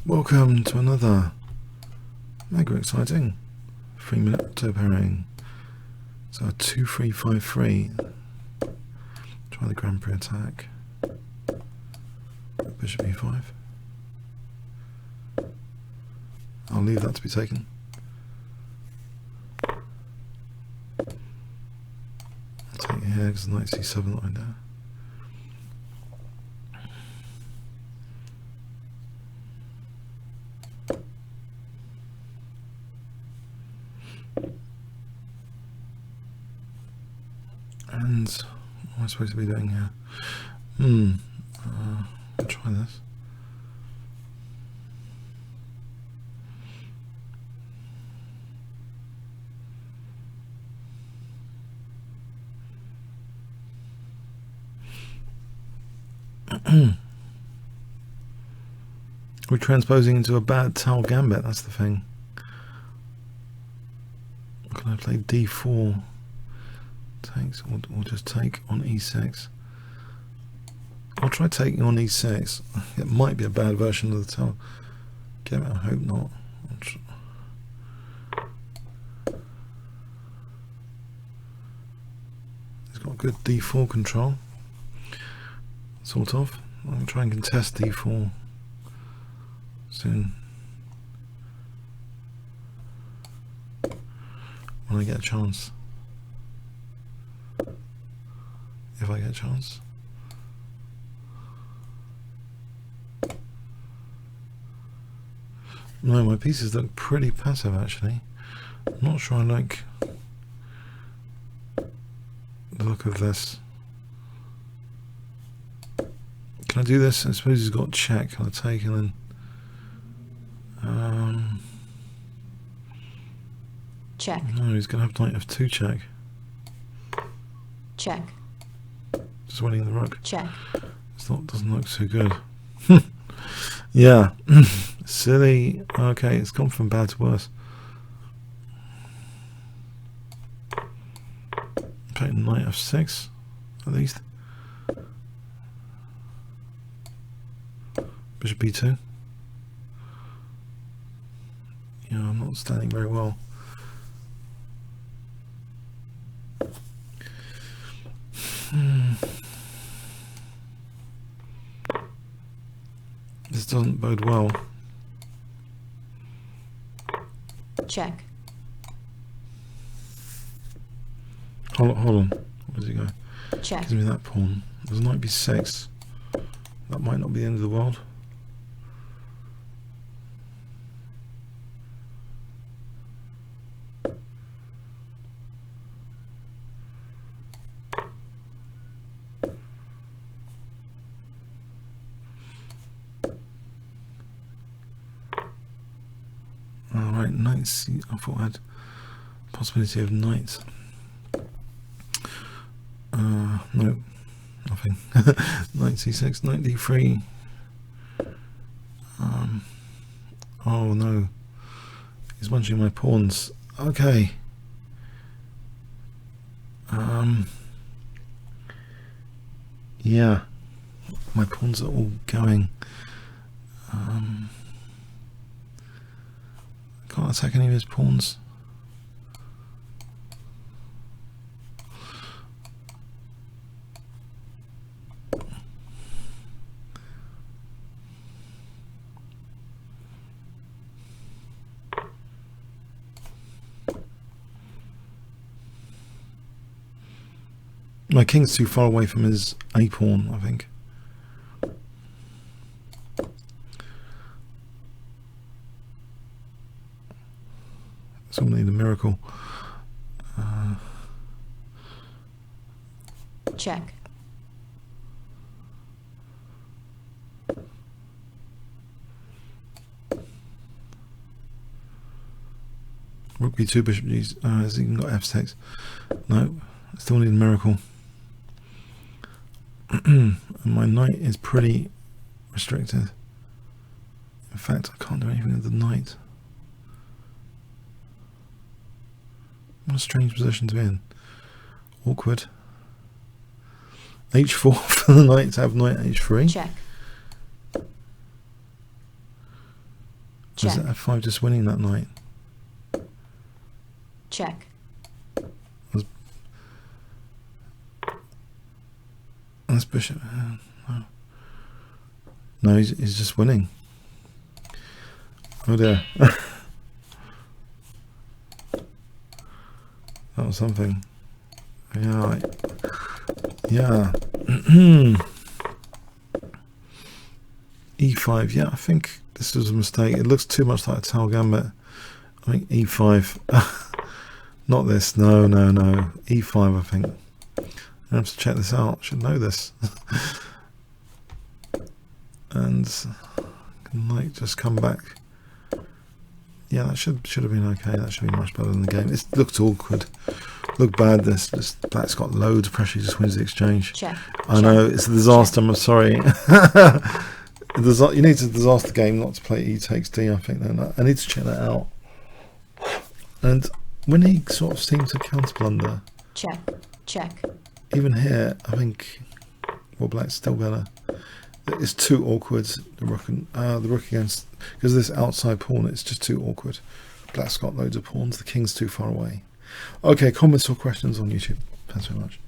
Welcome to another mega exciting 3-minute auto pairing. So 2-3-5-3. Try the Grand Prix attack. Bishop E5. I'll leave that to be taken. I'll take it here because the knight C7 line there. And what am I supposed to be doing here? I'll try this. We're transposing into a bad Tal gambit, that's the thing. Can I play D4? Takes, or just take on E6. I'll try taking on E6. It might be a bad version of the Tal gambit, I hope not. He's got good D4 control. Sort of. I'm going to try and contest D4 soon when I get a chance. If I get a chance. No, my pieces look pretty passive actually. I'm not sure I like the look of this. Can I do this? I suppose he's got check. Can I take and then check. No, he's gonna have knight F2 check. Check. Just winning the rook. Check. It's not, doesn't look so good. Yeah. Silly. Okay, it's gone from bad to worse. Playing knight F6 at least. Bishop B2. Yeah, I'm not standing very well. This doesn't bode well. Check. Hold on. Where does he go? Check. Gives me that pawn. There's knight B6. That might not be the end of the world. Alright, knight C. I thought I had possibility of knight. No, nothing. Knight C6, knight D3. Oh no, he's munching my pawns. Okay. Yeah, my pawns are all going. Can't attack any of his pawns. My king's too far away from his A pawn, I think. So we'll need a miracle. Check. Rook B2, bishop G. Has he even got F6? No, still need a miracle. And my knight is pretty restricted. In fact, I can't do anything with the knight. What a strange position to be in. Awkward. H4 for the knight to have knight H3. Check. Was check, it F5 just winning that knight? check, That's bishop. No, he's just winning. Oh dear. That was something. Yeah. Yeah. E5. Yeah, I think this was a mistake. It looks too much like a tail gambit. I think E5. Not this. No. E5, I think. I have to check this out. I should know this. And knight just come back. Yeah, that should have been okay. That should be much better than the game. It looked awkward. Looked bad. This black's got loads of pressure. He just wins the exchange. check. I know it's a disaster. I'm sorry. You need to disaster game not to play E takes D. I think then I need to check that out. And when he sort of seemed to counter blunder, Check, check, even here, I think black's still better. It's too awkward. The rook against, because this outside pawn, it's just too awkward. Black's got loads of pawns. The king's too far away. Okay, comments or questions on YouTube. Thanks very much.